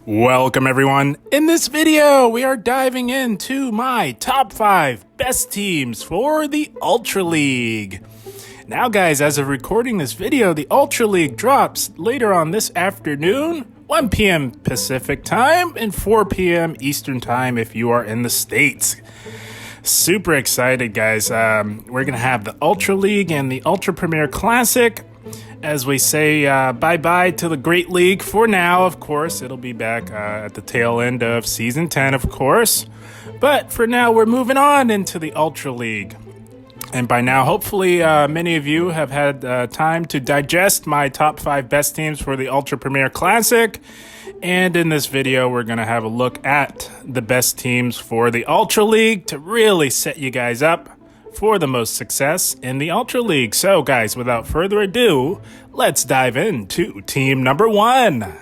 Welcome everyone. In this video, we are diving into my top 5 best teams for the Ultra League. Now guys, as of recording this video, the Ultra League drops later on this afternoon, 1 p.m. Pacific time and 4 p.m. Eastern time if you are in the States. Super excited guys. We're going to have the Ultra League and the Ultra Premier Classic. As we say bye-bye to the Great League for now, of course. It'll be back at the tail end of Season 10, of course. But for now, we're moving on into the Ultra League. And by now, hopefully, many of you have had time to digest my top 5 best teams for the Ultra Premier Classic. And in this video, we're going to have a look at the best teams for the Ultra League to really set you guys up for the most success in the Ultra League. So guys, without further ado, let's dive into team number 1.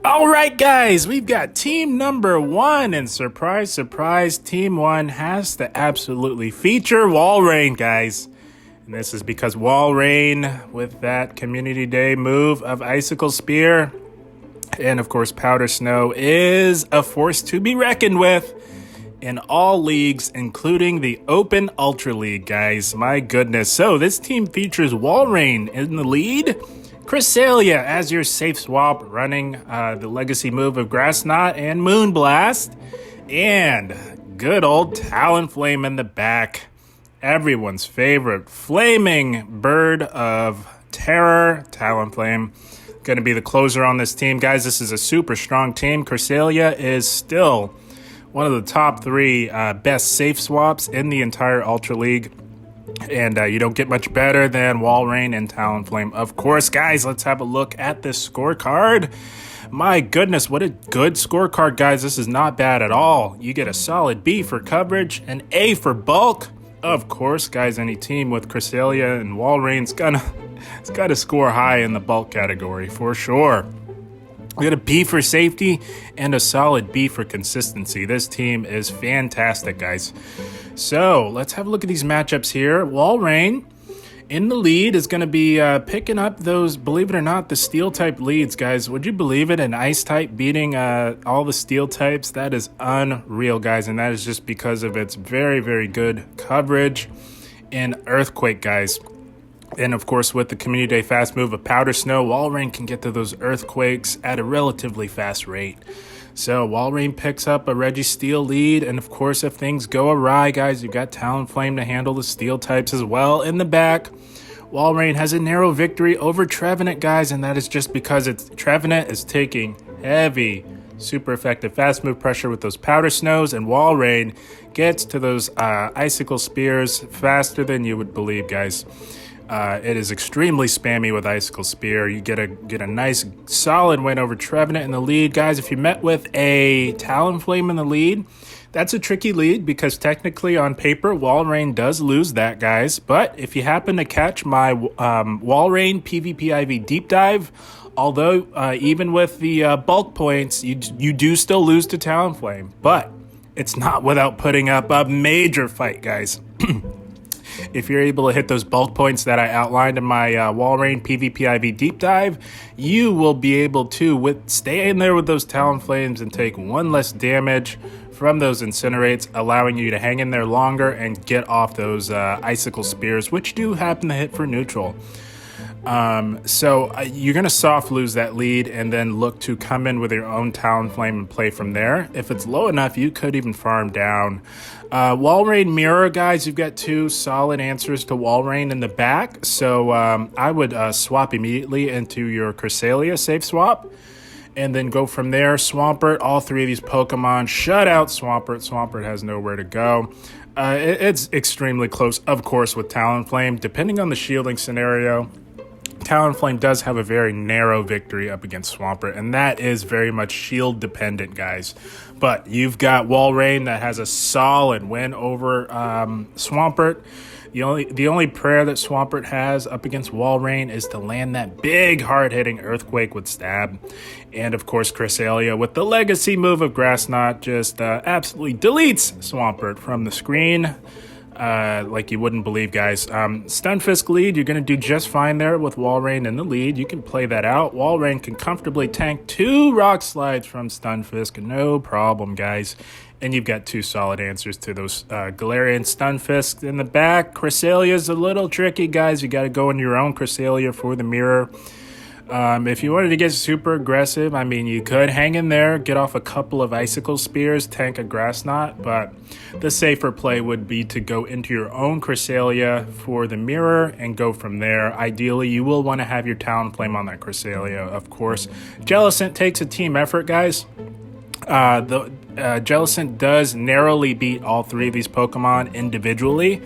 All right guys, we've got team number 1, and surprise, surprise, team 1 has to absolutely feature Walrein, guys. And this is because Walrein, with that Community Day move of Icicle Spear and of course Powder Snow, is a force to be reckoned with in all leagues, including the Open Ultra League, guys. My goodness. So this team features Walrein in the lead, Cresselia as your safe swap, running the legacy move of Grass Knot and Moonblast, and good old Talonflame in the back. Everyone's favorite flaming bird of terror, Talonflame. Going to be the closer on this team, guys. This is a super strong team. Cresselia is still one of the top 3 best safe swaps in the entire Ultra League. And you don't get much better than Walrein and Talonflame. Of course, guys, let's have a look at this scorecard. My goodness, what a good scorecard, guys. This is not bad at all. You get a solid B for coverage, an A for bulk. Of course, guys, any team with Cresselia and Walrein's gonna score high in the bulk category for sure. We got a B for safety and a solid B for consistency. This team is fantastic, guys. So let's have a look at these matchups here. Walrein in the lead is going to be picking up those, believe it or not, the steel type leads, guys. Would you believe it? An ice type beating all the steel types? That is unreal, guys. And that is just because of its very, very good coverage in Earthquake, guys. And of course, with the Community Day fast move of Powder Snow, Walrein can get to those Earthquakes at a relatively fast rate. So Walrein picks up a Registeel lead, and of course, if things go awry, guys, you've got Talonflame to handle the steel types as well in the back. Walrein has a narrow victory over Trevenant, guys, and that is just because Trevenant is taking heavy, super effective fast move pressure with those Powder Snows, and Walrein gets to those Icicle Spears faster than you would believe, guys. It is extremely spammy with Icicle Spear. You get a nice solid win over Trevenant in the lead. Guys, if you met with a Talonflame in the lead, that's a tricky lead because technically on paper, Walrein does lose that, guys. But if you happen to catch my Walrein PvP IV deep dive, although even with the bulk points, you do still lose to Talonflame. But it's not without putting up a major fight, guys. If you're able to hit those bulk points that I outlined in my Walrein PvP IV deep dive, you will be able to stay in there with those Talonflames and take 1 less damage from those Incinerates, allowing you to hang in there longer and get off those Icicle Spears, which do happen to hit for neutral. So you're going to soft lose that lead and then look to come in with your own Talonflame and play from there. If it's low enough, you could even farm down. Walrein Mirror, guys, you've got 2 solid answers to Walrein in the back. So I would swap immediately into your Cresselia safe swap and then go from there. Swampert, all 3 of these Pokemon shut out Swampert. Swampert has nowhere to go. It's extremely close, of course, with Talonflame. Depending on the shielding scenario, Talonflame does have a very narrow victory up against Swampert, and that is very much shield dependent, guys. But you've got Walrein that has a solid win over Swampert. The only prayer that Swampert has up against Walrein is to land that big hard-hitting Earthquake with Stab. And of course, Cresselia with the legacy move of Grass Knot just absolutely deletes Swampert from the screen. like you wouldn't believe, guys. Stunfisk lead, you're going to do just fine there with Walrein in the lead. You can play that out. Walrein can comfortably tank 2 Rock Slides from Stunfisk. No problem, guys. And you've got 2 solid answers to those Galarian Stunfisk in the back. Cressalia's a little tricky, guys. You got to go into your own Cresselia for the mirror. If you wanted to get super aggressive, I mean, you could hang in there, get off a couple of Icicle Spears, tank a Grass Knot, but the safer play would be to go into your own Cresselia for the mirror and go from there. Ideally, you will want to have your Talonflame on that Cresselia, of course. Jellicent takes a team effort, guys. Jellicent does narrowly beat all 3 of these Pokemon individually,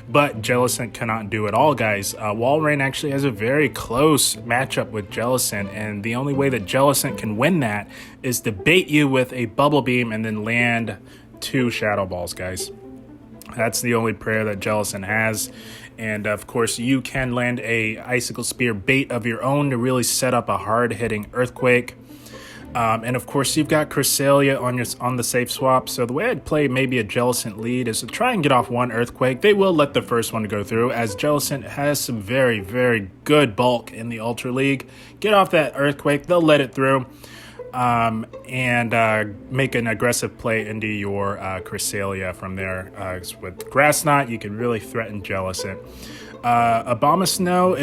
but Jellicent cannot do it all, guys. Walrein actually has a very close matchup with Jellicent, and the only way that Jellicent can win that is to bait you with a Bubble Beam and then land 2 Shadow Balls, guys. That's the only prayer that Jellicent has. And of course, you can land a Icicle Spear bait of your own to really set up a hard-hitting Earthquake. And of course, you've got Cresselia on the safe swap. So the way I'd play maybe a Jellicent lead is to try and get off 1 Earthquake. They will let the first one go through, as Jellicent has some very, very good bulk in the Ultra League. Get off that Earthquake, they'll let it through, and make an aggressive play into your Cresselia from there. With Grass Knot, you can really threaten Jellicent. Abomasnow,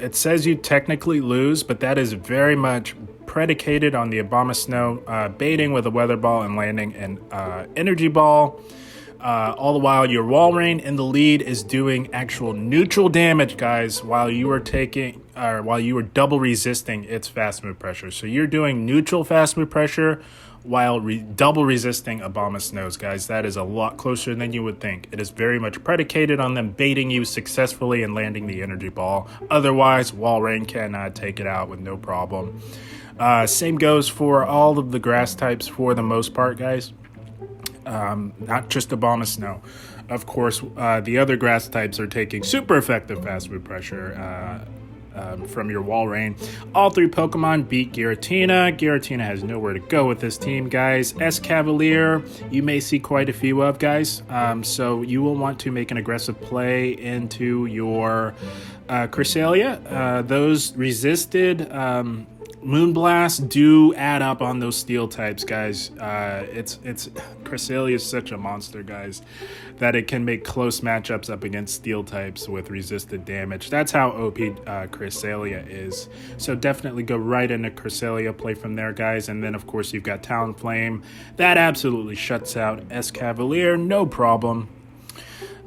it says you technically lose, but that is very much predicated on the Abomasnow baiting with a Weather Ball and landing an Energy Ball. All the while, your Walrein in the lead is doing actual neutral damage, guys, while you are double resisting its fast move pressure. So you're doing neutral fast move pressure while double resisting Abomasnows, guys. That is a lot closer than you would think. It is very much predicated on them baiting you successfully and landing the Energy Ball. Otherwise, Walrein can take it out with no problem. Same goes for all of the grass types for the most part, guys. Not just Abomasnow. Of course, the other grass types are taking super effective fast move pressure from your Walrein. All 3 Pokemon beat Giratina. Giratina has nowhere to go with this team, guys. Escavalier, you may see quite a few of, guys. So you will want to make an aggressive play into your Cresselia. Those resisted Moonblast do add up on those steel types, guys. Cresselia is such a monster, guys, that it can make close matchups up against steel types with resisted damage. That's how OP Cresselia is. So definitely go right into Cresselia, play from there, guys. And then, of course, you've got Talonflame. That absolutely shuts out Escavalier, no problem.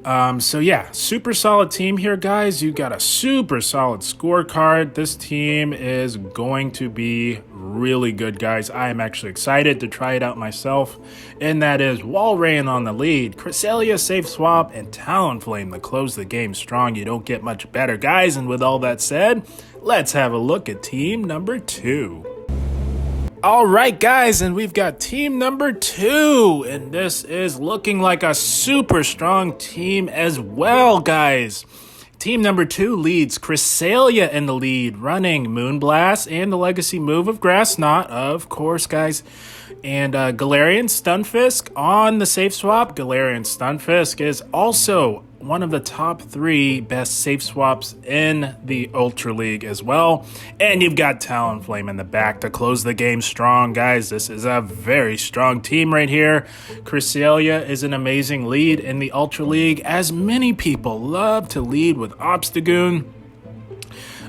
So yeah, super solid team here, guys. You got a super solid scorecard. This team is going to be really good, guys. I am actually excited to try it out myself. And that is Walrein on the lead, Cresselia safe swap, and Talonflame to close the game strong. You don't get much better, guys. And with all that said, let's have a look at team number 2. All right, guys, and we've got team number 2, and this is looking like a super strong team as well, guys. Team number 2 leads Cresselia in the lead, running Moonblast and the legacy move of Grass Knot, of course, guys. And Galarian Stunfisk on the safe swap. Galarian Stunfisk is also one of the top 3 best safe swaps in the Ultra League as well. And you've got Talonflame in the back to close the game strong, guys. This is a very strong team right here. Cresselia is an amazing lead in the Ultra League, as many people love to lead with Obstagoon.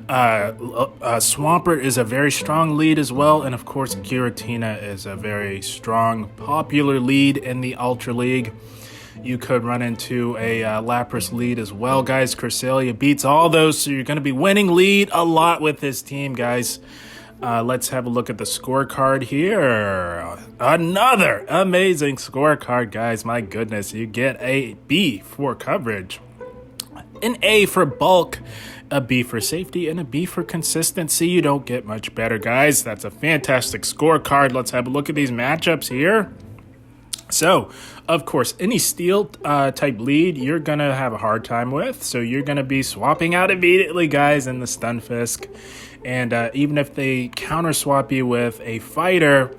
Swampert is a very strong lead as well, and of course Giratina is a very strong, popular lead in the Ultra League. You could run into a Lapras lead as well, guys. Cresselia beats all those, so you're going to be winning lead a lot with this team, guys. Let's have a look at the scorecard here. Another amazing scorecard, guys. My goodness, you get a B for coverage, an A for bulk, a B for safety, and a B for consistency. You don't get much better, guys. That's a fantastic scorecard. Let's have a look at these matchups here. So, of course, any steel type lead you're going to have a hard time with. So you're going to be swapping out immediately, guys, in the Stunfisk. And even if they counter swap you with a fighter,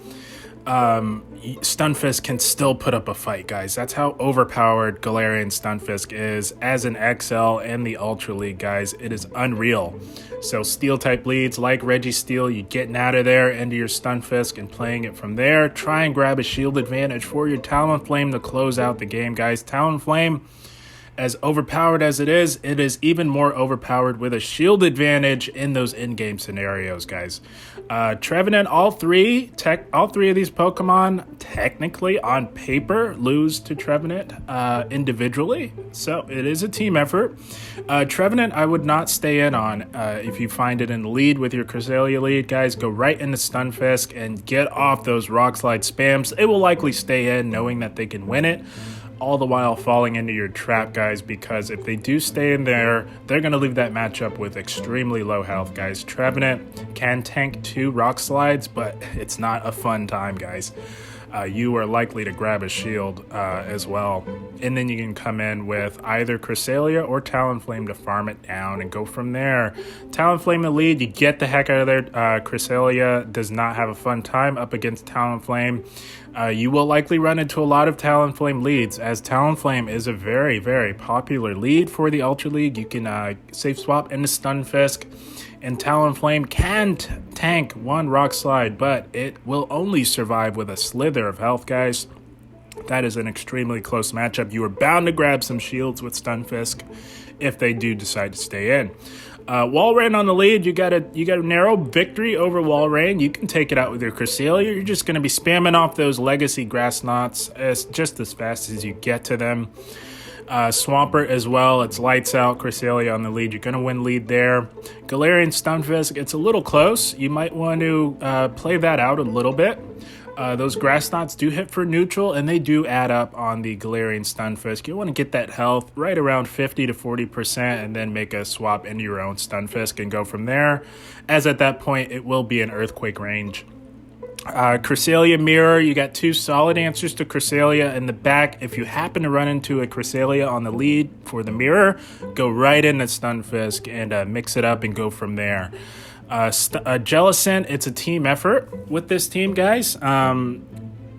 Stunfisk can still put up a fight, guys. That's how overpowered Galarian Stunfisk is as an XL and the Ultra League, guys. It is unreal. So Steel-type leads like Registeel, you getting out of there into your Stunfisk and playing it from there. Try and grab a shield advantage for your Talonflame to close out the game, guys. Talonflame, as overpowered as it is even more overpowered with a shield advantage in those in-game scenarios, guys. Trevenant, all three of these Pokemon technically on paper lose to Trevenant individually, so it is a team effort. Trevenant I would not stay in on. If you find it in the lead with your Cresselia lead, guys, go right into Stunfisk and get off those Rock Slide spams. It will likely stay in knowing that they can win it, all the while falling into your trap, guys, because if they do stay in there, they're going to leave that matchup with extremely low health, guys. Trevenant can tank 2 Rock Slides, but it's not a fun time, guys. You are likely to grab a shield as well. And then you can come in with either Cresselia or Talonflame to farm it down and go from there. Talonflame the lead, you get the heck out of there. Cresselia does not have a fun time up against Talonflame. You will likely run into a lot of Talonflame leads, as Talonflame is a very, very popular lead for the Ultra League. You can safe swap into Stunfisk, and Talonflame can tank 1 Rock Slide, but it will only survive with a slither of health, guys. That is an extremely close matchup. You are bound to grab some shields with Stunfisk if they do decide to stay in. Walrein on the lead, you got a narrow victory over Walrein. You can take it out with your Cresselia. You're just going to be spamming off those legacy grass knots just as fast as you get to them. Swampert as well, it's lights out. Cresselia on the lead, you're going to win lead there. Galarian Stunfisk, it's a little close. You might want to play that out a little bit. Those grass knots do hit for neutral, and they do add up on the Galarian Stunfisk. You want to get that health right around 50 to 40% and then make a swap into your own Stunfisk and go from there, as at that point it will be an Earthquake range. Cresselia Mirror, you got 2 solid answers to Cresselia in the back. If you happen to run into a Cresselia on the lead for the Mirror, go right into Stunfisk and mix it up and go from there. Jellicent, it's a team effort with this team, guys.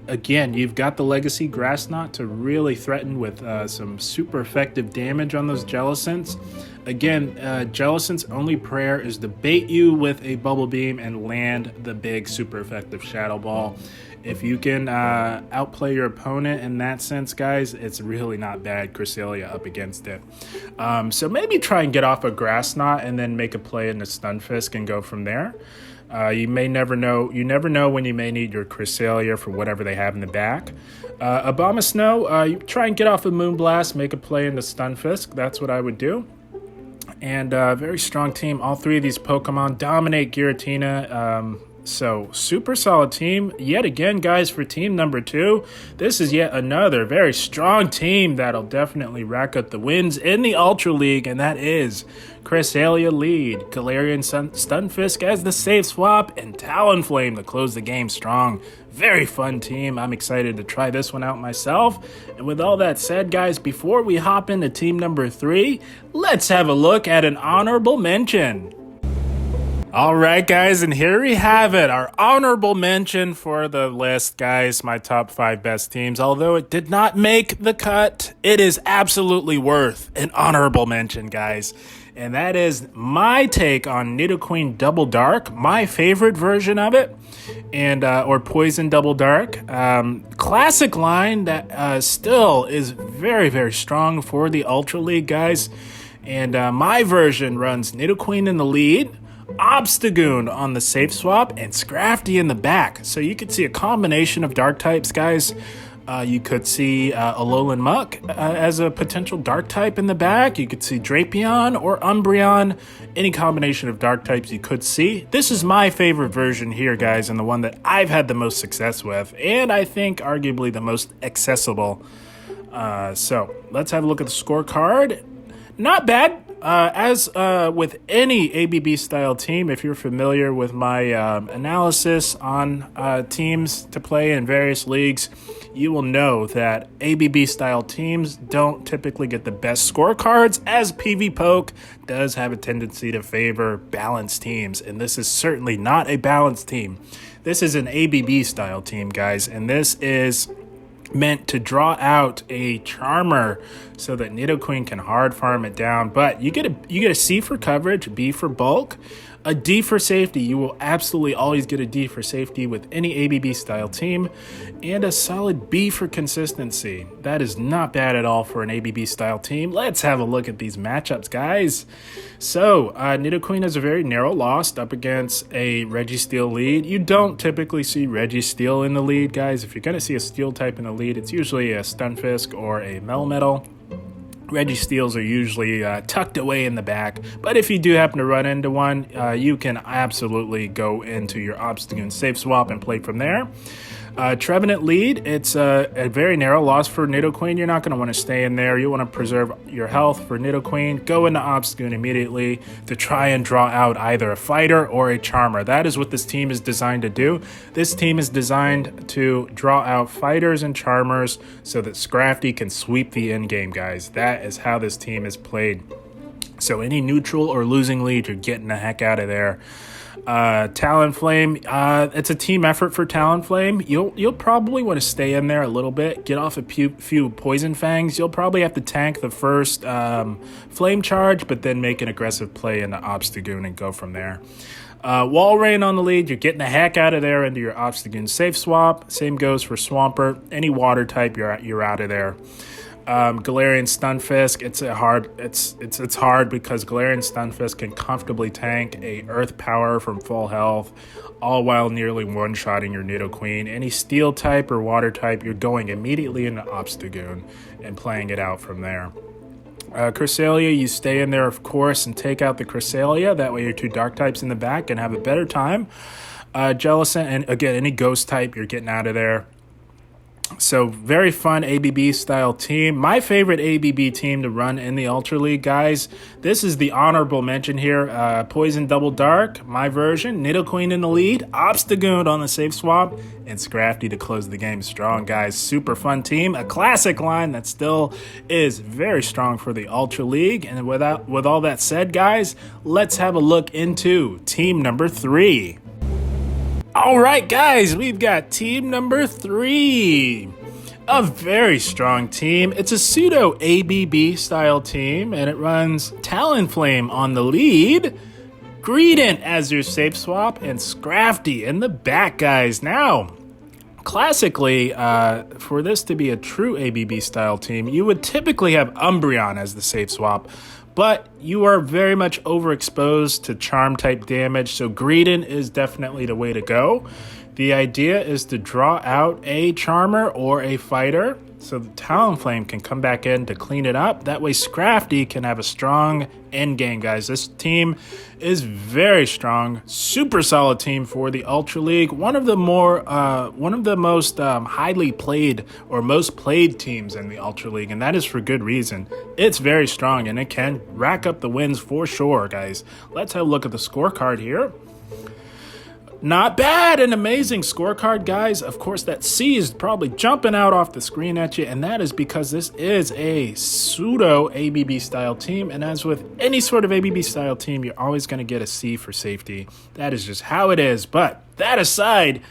Again, you've got the Legacy Grass Knot to really threaten with some super effective damage on those Jellicents. Again, Jellicent's only prayer is to bait you with a Bubble Beam and land the big super effective Shadow Ball. If you can outplay your opponent in that sense, guys, it's really not bad. Cresselia up against it. So maybe try and get off a Grass Knot and then make a play into Stunfisk and go from there. You may never know. You never know when you may need your Cresselia for whatever they have in the back. Abomasnow, you try and get off a Moonblast, make a play into Stunfisk. That's what I would do. And very strong team. All 3 of these Pokemon dominate Giratina. So super solid team yet again, guys, for team number 2. This is yet another very strong team that'll definitely rack up the wins in the Ultra League, and that is Cresselia lead, Galarian Stunfisk as the safe swap, and Talonflame to close the game strong. Very fun team. I'm excited to try this one out myself. And with all that said, guys, before we hop into team number 3, let's have a look at an honorable mention. All right, guys, and here we have it, our honorable mention for the list, guys, my top 5 best teams. Although it did not make the cut, it is absolutely worth an honorable mention, guys. And that is my take on Nidoqueen Double Dark, my favorite version of it, and or Poison Double Dark. Classic line that still is very, very strong for the Ultra League, guys. And my version runs Nidoqueen in the lead, Obstagoon on the safe swap, and Scrafty in the back. So you could see a combination of dark types, guys. You could see Alolan Muck as a potential dark type in the back. You could see Drapion or Umbreon. Any combination of dark types you could see. This is my favorite version here, guys, and the one that I've had the most success with, and I think arguably the most accessible. So let's have a look at the scorecard. Not bad. As with any ABB style team, if you're familiar with my analysis on teams to play in various leagues, you will know that ABB style teams don't typically get the best scorecards, as PvPoke does have a tendency to favor balanced teams, and this is certainly not a balanced team. This is an ABB style team, guys, and this is meant to draw out a Charmer so that Nidoqueen can hard farm it down. But you get a C for coverage, B for bulk, a D for safety. You will absolutely always get a D for safety with any ABB style team, and a solid B for consistency. That is not bad at all for an ABB style team. Let's have a look at these matchups, guys. So Nidoqueen has a very narrow loss up against a Registeel lead. You don't typically see Registeel in the lead, guys. If you're going to see a steel type in the lead, it's usually a Stunfisk or a Melmetal. Registeels are usually tucked away in the back, but if you do happen to run into one, you can absolutely go into your Obstagoon safe swap and play from there. Trevenant lead, it's a very narrow loss for Nidoqueen. You're not going to want to stay in there. You want to preserve your health for Nidoqueen. Go into Obstagoon immediately to try and draw out either a fighter or a Charmer. That is what this team is designed to do. This team is designed to draw out fighters and Charmers so that Scrafty can sweep the end game, guys. That is how this team is played. So any neutral or losing lead, you're getting the heck out of there. Talonflame, it's a team effort for Talonflame. You'll probably want to stay in there a little bit, get off a few Poison Fangs. You'll probably have to tank the first Flame Charge, but then make an aggressive play into Obstagoon and go from there. Walrein on the lead, you're getting the heck out of there into your Obstagoon safe swap. Same goes for Swampert. Any water type, you're out of there. Galarian Stunfisk, it's hard because Galarian Stunfisk can comfortably tank a Earth Power from full health, all while nearly one-shotting your Nidoqueen. Any Steel type or Water type, you're going immediately into Obstagoon and playing it out from there. Cresselia, you stay in there, of course, and take out the Cresselia. That way your two Dark types in the back can have a better time. Jellicent, and again, any Ghost type, you're getting out of there. So very fun ABB style team. My favorite ABB team to run in the Ultra League, guys. This is the honorable mention here. Poison Double Dark, my version. Nidoqueen in the lead. Obstagoon on the safe swap. And Scrafty to close the game strong, guys. Super fun team. A classic line that still is very strong for the Ultra League. And with all that said, guys, let's have a look into team number 3. All right, guys, we've got team number 3. A very strong team. It's a pseudo ABB style team, and it runs Talonflame on the lead, Greedent as your safe swap, and Scrafty in the back, guys. Now, classically, for this to be a true ABB style team, you would typically have Umbreon as the safe swap, but you are very much overexposed to charm type damage, so Greedent is definitely the way to go. The idea is to draw out a Charmer or a fighter so the Talonflame can come back in to clean it up. That way Scrafty can have a strong end game, guys. This team is very strong, super solid team for the Ultra League. One of the most highly played or most played teams in the Ultra League, and that is for good reason. It's very strong and it can rack up the wins for sure, guys. Let's have a look at the scorecard here. Not bad, an amazing scorecard, guys. Of course, that C is probably jumping out off the screen at you, and that is because this is a pseudo ABB style team, and as with any sort of ABB style team, you're always going to get a C for safety. That is just how it is. But that aside,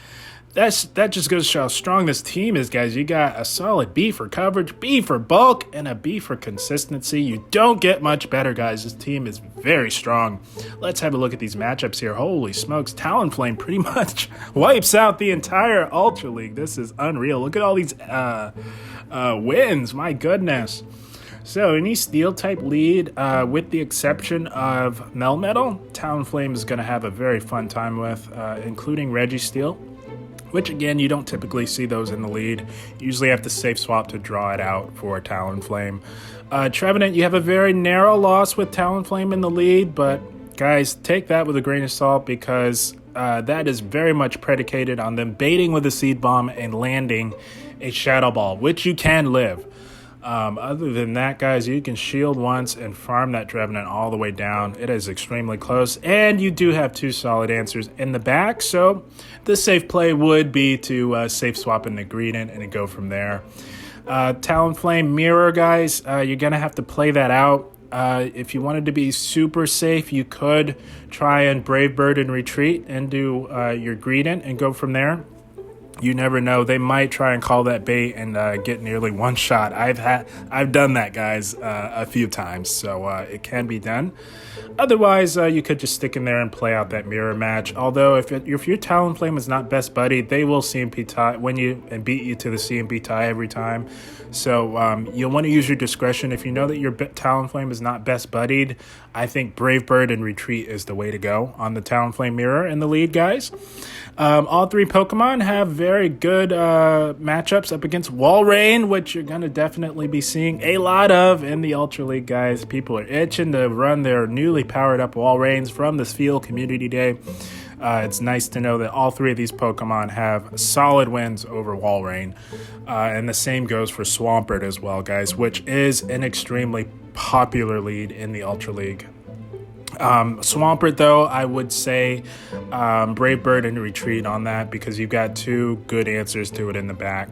that just goes to show how strong this team is, guys. You got a solid B for coverage, B for bulk, and a B for consistency. You don't get much better, guys. This team is very strong. Let's have a look at these matchups here. Holy smokes, Talonflame pretty much wipes out the entire Ultra League. This is unreal. Look at all these wins. My goodness. So any steel type lead, with the exception of Melmetal, Talonflame is going to have a very fun time with, including Registeel, which again, you don't typically see those in the lead. You usually have to safe swap to draw it out for Talonflame. Trevenant, you have a very narrow loss with Talonflame in the lead, but guys, take that with a grain of salt because that is very much predicated on them baiting with a Seed Bomb and landing a Shadow Ball, which you can live. Other than that, guys, you can shield once and farm that Trevenant all the way down. It is extremely close, and you do have 2 solid answers in the back, so the safe play would be to safe swap into Greedent and go from there. Talonflame Mirror, guys, you're going to have to play that out. If you wanted to be super safe, you could try and Brave Bird and retreat and do your Greedent and go from there. You never know. They might try and call that bait and get nearly one shot. I've done that, guys, a few times, so it can be done. Otherwise, you could just stick in there and play out that mirror match. Although if your Talonflame is not best buddy, they will CMP tie win you and beat you to the CMP tie every time. So you'll want to use your discretion. If you know that your Talonflame is not best buddied, I think Brave Bird and Retreat is the way to go on the Talonflame mirror in the lead, guys. All 3 Pokemon have very good matchups up against Walrein, which you're going to definitely be seeing a lot of in the Ultra League, guys. People are itching to run their newly powered up Walreins from this field community day. It's nice to know that all 3 of these Pokemon have solid wins over Walrein. And the same goes for Swampert as well, guys, which is an extremely popular lead in the Ultra League. Swampert, though, I would say Brave Bird and Retreat on that because you've got 2 good answers to it in the back.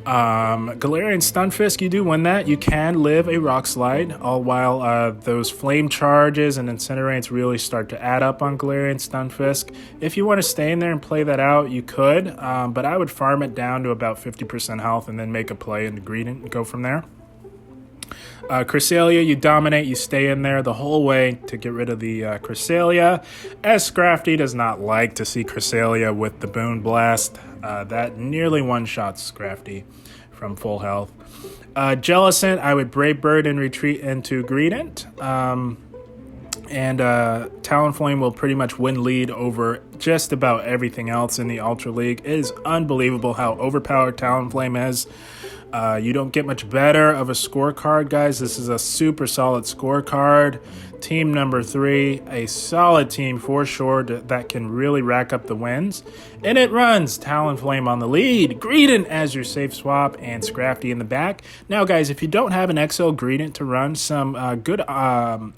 Galarian Stunfisk, you do win that. You can live a Rock Slide, all while those Flame Charges and Incinerates really start to add up on Galarian Stunfisk. If you want to stay in there and play that out, you could, but I would farm it down to about 50% health and then make a play into Greedent and go from there. Cresselia, you dominate, you stay in there the whole way to get rid of the Cresselia, as Scrafty does not like to see Cresselia with the Boon Blast. That nearly one-shots Scrafty from full health. Jellicent, I would Brave Bird and retreat into Greedent. And Talonflame will pretty much win lead over just about everything else in the Ultra League. It is unbelievable how overpowered Talonflame is. You don't get much better of a scorecard, guys. This is a super solid scorecard. Team number 3, a solid team for sure that can really rack up the wins. And it runs Talonflame on the lead, Greedent as your safe swap, and Scrafty in the back. Now, guys, if you don't have an XL Greedent to run some good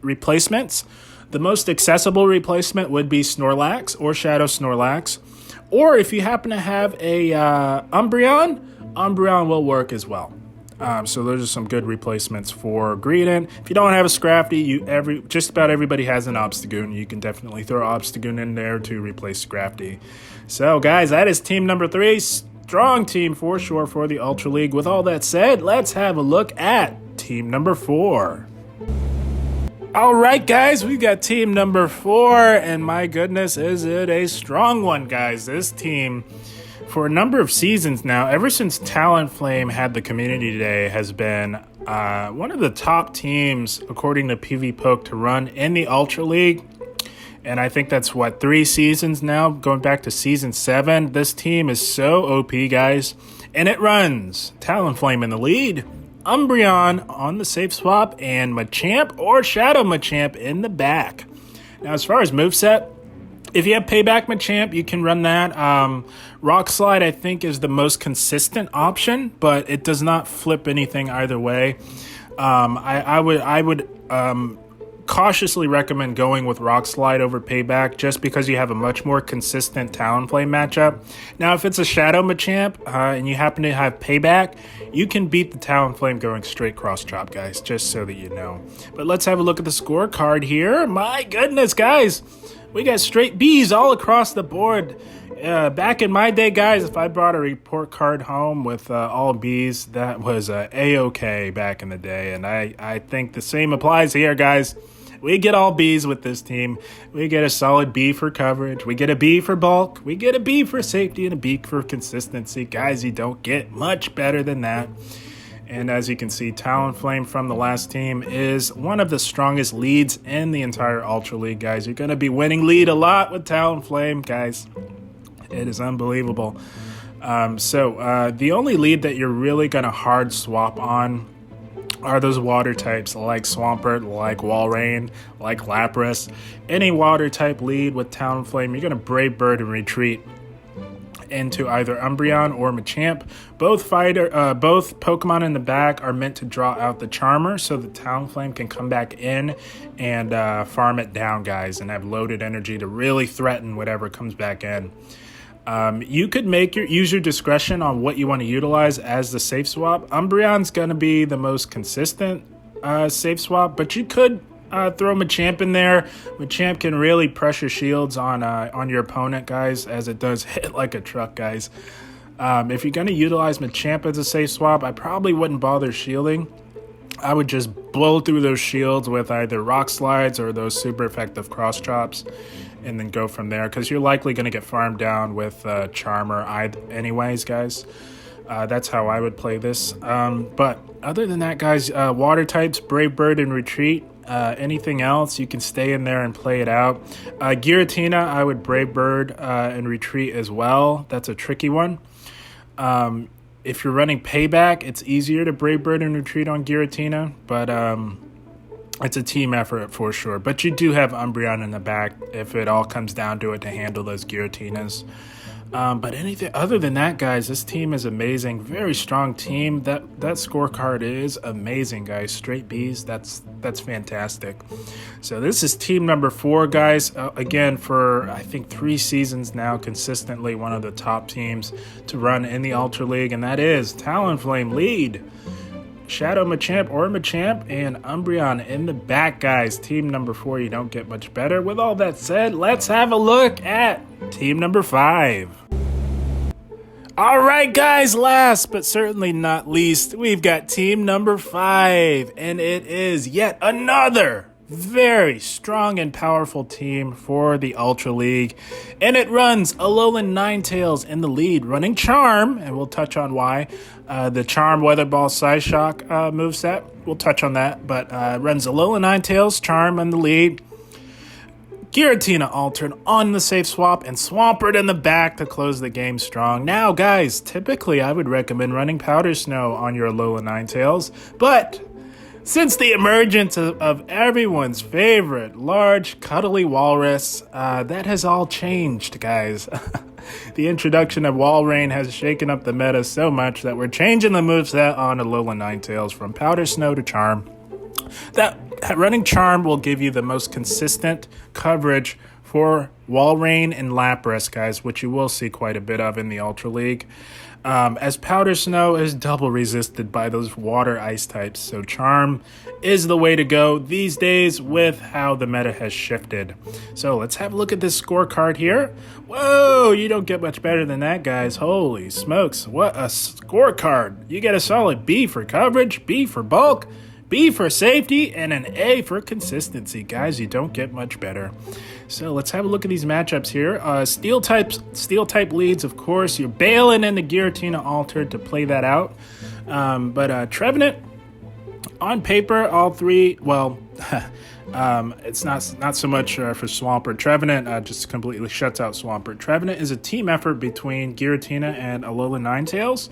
replacements, the most accessible replacement would be Snorlax or Shadow Snorlax. Or if you happen to have a Umbreon, Umbreon will work as well. So those are some good replacements for Greedent. If you don't have a Scrafty, just about everybody has an Obstagoon. You can definitely throw Obstagoon in there to replace Scrafty. So, guys, that is team number 3. Strong team for sure for the Ultra League. With all that said, let's have a look at team number 4. All right, guys, we got team number 4, and my goodness, is it a strong one, guys. This team, for a number of seasons now, ever since Talonflame had the community day, has been one of the top teams, according to PvPoke, to run in the Ultra League. And I think that's, 3 seasons now, going back to season 7. This team is so OP, guys. And it runs Talonflame in the lead, Umbreon on the safe swap, and Machamp or Shadow Machamp in the back. Now, as far as moveset, if you have Payback Machamp, you can run that. Rock Slide, I think, is the most consistent option, but it does not flip anything either way. I would cautiously recommend going with Rock Slide over Payback just because you have a much more consistent Talonflame matchup. Now, if it's a Shadow Machamp and you happen to have Payback, you can beat the Talonflame going straight cross-chop, guys, just so that you know. But let's have a look at the scorecard here. My goodness, guys. We got straight B's all across the board. Back in my day, guys, if I brought a report card home with all B's, that was A-OK back in the day. And I think the same applies here, guys. We get all B's with this team. We get a solid B for coverage. We get a B for bulk. We get a B for safety and a B for consistency. Guys, you don't get much better than that. And as you can see, Talonflame from the last team is one of the strongest leads in the entire Ultra League, guys. You're going to be winning lead a lot with Talonflame, guys. It is unbelievable. So the only lead that you're really going to hard swap on are those water types like Swampert, like Walrein, like Lapras. Any water type lead with Talonflame, you're going to Brave Bird and retreat. into either Umbreon or Machamp. Both Pokemon in the back are meant to draw out the Charmer so the Talonflame can come back in and farm it down, guys, and have loaded energy to really threaten whatever comes back in. You could use your discretion on what you want to utilize as the safe swap. Umbreon's going to be the most consistent safe swap, but you could throw Machamp in there. Machamp can really pressure shields on your opponent, guys, as it does hit like a truck, guys. If you're going to utilize Machamp as a safe swap, I probably wouldn't bother shielding. I would just blow through those shields with either Rock Slides or those super effective Cross Chops, and then go from there, because you're likely going to get farmed down with Charmer anyways, guys. That's how I would play this. But other than that, guys, water types, Brave Bird and Retreat. Anything else, you can stay in there and play it out. Giratina, I would Brave Bird and Retreat as well. That's a tricky one. If you're running Payback, it's easier to Brave Bird and Retreat on Giratina, but it's a team effort for sure. But you do have Umbreon in the back if it all comes down to it to handle those Giratinas. But anything other than that, guys, this team is amazing. Very strong team. That scorecard is amazing, guys. Straight Bs. That's fantastic. So this is team number 4, guys. Again, for I think 3 seasons now, consistently one of the top teams to run in the Ultra League, and that is Talonflame lead, Shadow Machamp or Machamp, and Umbreon in the back, guys. Team number 4, you don't get much better. With all that said, let's have a look at team number 5. All right, guys, last but certainly not least, we've got team number 5, and it is yet another very strong and powerful team for the Ultra League, and it runs Alolan Ninetales in the lead, running Charm, and we'll touch on why. The Charm Weather Ball Psyshock moveset, we'll touch on that, but runs Alolan Ninetales, Charm in the lead, Giratina altered on the safe swap, and Swampert in the back to close the game strong. Now, guys, typically I would recommend running Powder Snow on your Alolan Ninetales, but since the emergence of everyone's favorite large, cuddly walrus, that has all changed, guys. The introduction of Walrein has shaken up the meta so much that we're changing the moveset on Alolan Ninetales from Powder Snow to Charm. That running Charm will give you the most consistent coverage for Walrein and Lapras, guys, which you will see quite a bit of in the Ultra League. As Powder Snow is double resisted by those water ice types, so Charm is the way to go these days with how the meta has shifted. So let's have a look at this scorecard here. Whoa, you don't get much better than that, guys. Holy smokes, what a scorecard. You get a solid B for coverage, B for bulk, B for safety, and an A for consistency. Guys, you don't get much better. So let's have a look at these matchups here. Steel type leads, of course. You're bailing in the Giratina altered to play that out. But Trevenant, on paper, all three, well, it's not so much for Swampert. Trevenant just completely shuts out Swampert. Trevenant is a team effort between Giratina and Alolan Ninetales.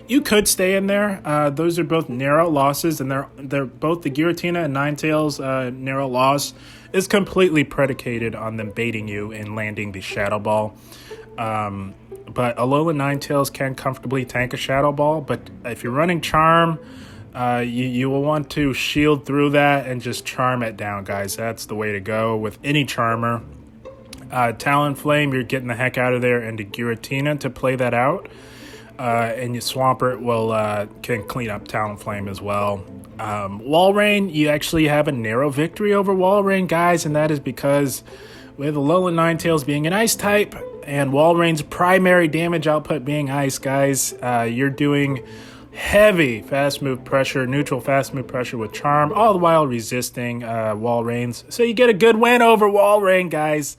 You could stay in there. Those are both narrow losses, and they're both the Giratina and Ninetales narrow loss is completely predicated on them baiting you and landing the Shadow Ball. But Alolan Ninetales can comfortably tank a Shadow Ball, but if you're running Charm, you will want to shield through that and just charm it down, guys. That's the way to go with any Charmer. Talonflame, you're getting the heck out of there into Giratina to play that out. And your Swampert can clean up Talonflame as well. Walrein, you actually have a narrow victory over Walrein, guys, and that is because with Alolan Ninetales being an ice type and Walrein's primary damage output being ice, guys, you're doing heavy fast move pressure, neutral fast move pressure with Charm, all the while resisting Walreins. So you get a good win over Walrein, guys.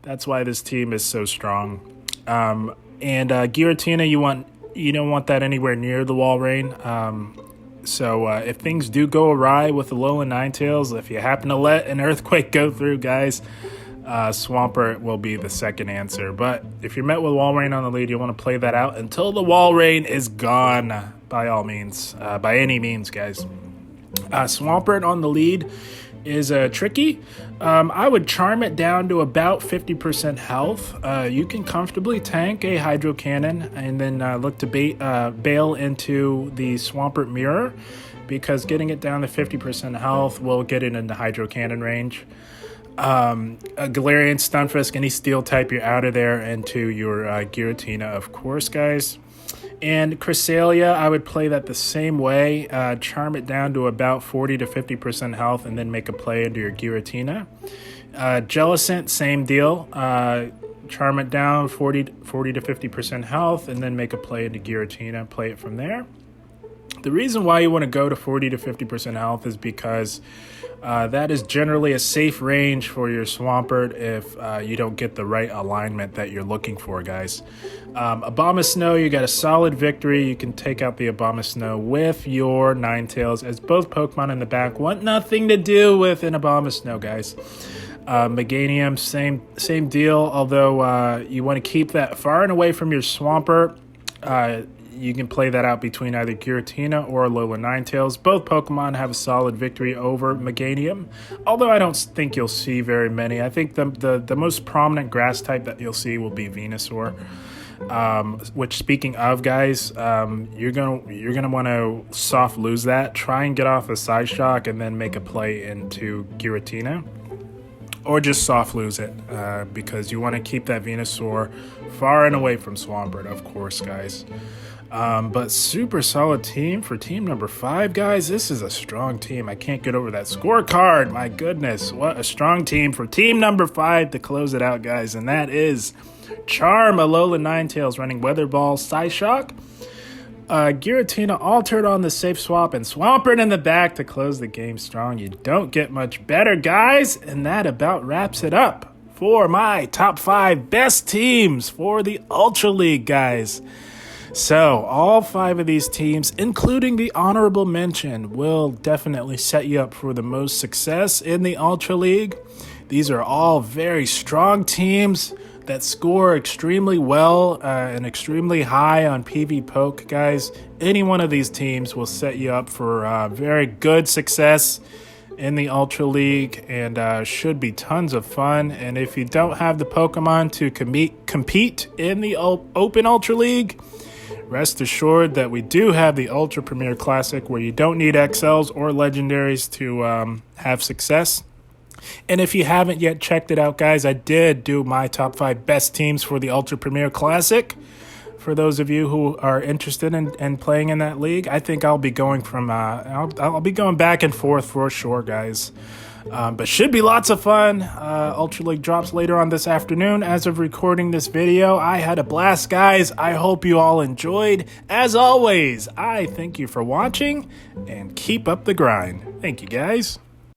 That's why this team is so strong. And Giratina, you don't want that anywhere near the Walrein. So if things do go awry with the Alolan Ninetales, if you happen to let an Earthquake go through, guys, Swampert will be the second answer. But if you're met with Walrein on the lead, you want to play that out until the Walrein is gone, by all means. By any means, guys. Swampert on the lead, is tricky. I would charm it down to about 50% health. You can comfortably tank a Hydro Cannon and then look to bail into the Swampert Mirror, because getting it down to 50% health will get it into Hydro Cannon range. A Galarian, Stunfisk, any Steel type, you're out of there into your Giratina, of course, guys. And Cresselia, I would play that the same way. Charm it down to about 40 to 50% health and then make a play into your Giratina. Jellicent, same deal. Charm it down 40 to 50% health and then make a play into Giratina. Play it from there. The reason why you want to go to 40 to 50% health is because that is generally a safe range for your Swampert if you don't get the right alignment that you're looking for, guys. Abomasnow, you got a solid victory. You can take out the Abomasnow with your Ninetales, as both Pokemon in the back want nothing to do with an Abomasnow, guys. Meganium, same deal, although you want to keep that far and away from your Swampert. You can play that out between either Giratina or Alola Ninetales. Both Pokemon have a solid victory over Meganium, although I don't think you'll see very many. I think the most prominent grass type that you'll see will be Venusaur. Which, speaking of, guys, you're gonna want to soft lose that. Try and get off a Side Shock and then make a play into Giratina. Or just soft lose it, because you want to keep that Venusaur far and away from Swampert, of course, guys. But super solid team for team number 5, guys. This is a strong team. I can't get over that scorecard. My goodness, what a strong team for team number 5 to close it out, guys. And that is Charm, Alola Ninetales running Weather Ball, Psyshock, Giratina altered on the safe swap, and Swampert in the back to close the game strong. You don't get much better, guys. And that about wraps it up for my top 5 best teams for the Ultra League, guys. So all 5 of these teams, including the honorable mention, will definitely set you up for the most success in the Ultra League. These are all very strong teams that score extremely well and extremely high on PvPoke, guys. Any one of these teams will set you up for very good success in the Ultra League, and should be tons of fun. And if you don't have the Pokemon to compete in the Open Ultra League, rest assured that we do have the Ultra Premier Classic, where you don't need XLs or Legendaries to have success. And if you haven't yet checked it out, guys, I did do my top 5 best teams for the Ultra Premier Classic. For those of you who are interested in playing in that league, I think I'll be going from I'll be going back and forth for sure, guys. But should be lots of fun. Ultra League drops later on this afternoon. As of recording this video, I had a blast, guys. I hope you all enjoyed. As always, I thank you for watching, and keep up the grind. Thank you, guys.